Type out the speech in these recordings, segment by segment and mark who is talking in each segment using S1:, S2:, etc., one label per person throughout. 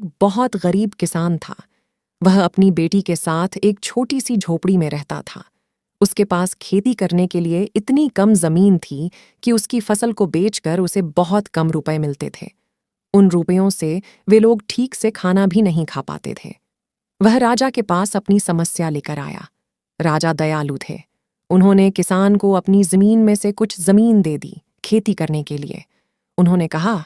S1: बहुत गरीब किसान था। वह अपनी बेटी के साथ एक छोटी सी झोपड़ी में रहता था। उसके पास खेती करने के लिए इतनी कम जमीन थी कि उसकी फसल को बेचकर उसे बहुत कम रुपए मिलते थे। उन रुपयों से वे लोग ठीक से खाना भी नहीं खा पाते थे। वह राजा के पास अपनी समस्या लेकर आया। राजा दयालु थे। उन्होंने किसान को अपनी जमीन में से कुछ जमीन दे दी खेती करने के लिए। उन्होंने कहा,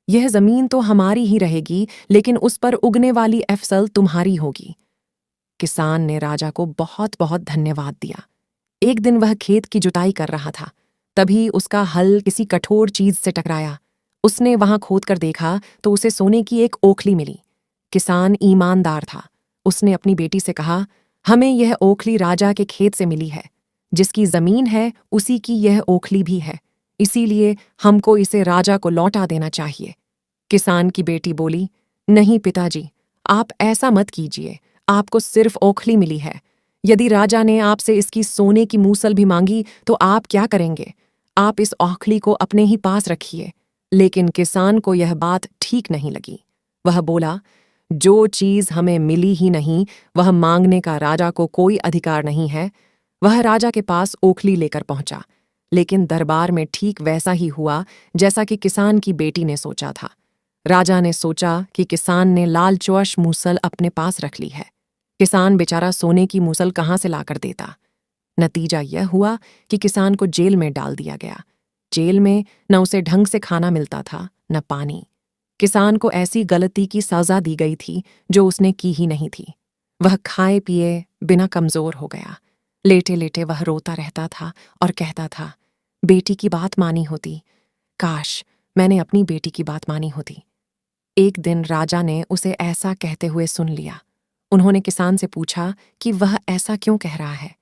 S1: यह जमीन तो हमारी ही रहेगी, लेकिन उस पर उगने वाली फसल तुम्हारी होगी। किसान ने राजा को बहुत बहुत धन्यवाद दिया। एक दिन वह खेत की जुताई कर रहा था। तभी उसका हल किसी कठोर चीज से टकराया। उसने वहां खोदकर देखा तो उसे सोने की एक ओखली मिली। किसान ईमानदार था। उसने अपनी बेटी से कहा, हमें यह ओखली राजा के खेत से मिली है। जिसकी जमीन है उसी की यह ओखली भी है, इसीलिए हमको इसे राजा को लौटा देना चाहिए। किसान की बेटी बोली, नहीं पिताजी, आप ऐसा मत कीजिए। आपको सिर्फ ओखली मिली है। यदि राजा ने आपसे इसकी सोने की मूसल भी मांगी तो आप क्या करेंगे? आप इस ओखली को अपने ही पास रखिए। लेकिन किसान को यह बात ठीक नहीं लगी। वह बोला, जो चीज हमें मिली ही नहीं, वह मांगने का राजा को कोई अधिकार नहीं है। वह राजा के पास ओखली लेकर पहुंचा। लेकिन दरबार में ठीक वैसा ही हुआ जैसा कि किसान की बेटी ने सोचा था। राजा ने सोचा कि किसान ने लालचुअश मूसल अपने पास रख ली है। किसान बेचारा सोने की मूसल कहाँ से लाकर देता। नतीजा यह हुआ कि किसान को जेल में डाल दिया गया। जेल में न उसे ढंग से खाना मिलता था, न पानी। किसान को ऐसी गलती की सजा दी गई थी जो उसने की ही नहीं थी। वह खाए पिए बिना कमजोर हो गया। लेटे लेटे वह रोता रहता था और कहता था, बेटी की बात मानी होती, काश मैंने अपनी बेटी की बात मानी होती। एक दिन राजा ने उसे ऐसा कहते हुए सुन लिया। उन्होंने किसान से पूछा कि वह ऐसा क्यों कह रहा है।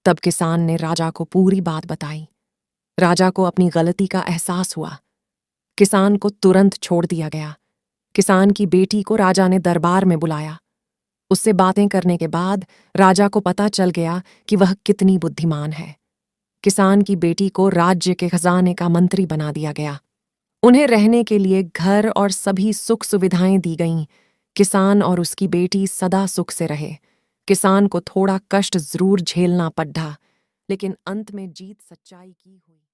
S1: तब किसान ने राजा को पूरी बात बताई। राजा को अपनी गलती का एहसास हुआ। किसान को तुरंत छोड़ दिया गया। किसान की बेटी को राजा ने दरबार में बुलाया। उससे बातें करने के बाद राजा को पता चल गया कि वह कितनी बुद्धिमान है। किसान की बेटी को राज्य के खजाने का मंत्री बना दिया गया। उन्हें रहने के लिए घर और सभी सुख सुविधाएं दी गईं। किसान और उसकी बेटी सदा सुख से रहे। किसान को थोड़ा कष्ट जरूर झेलना पड़ा, लेकिन अंत में जीत सच्चाई की हुई।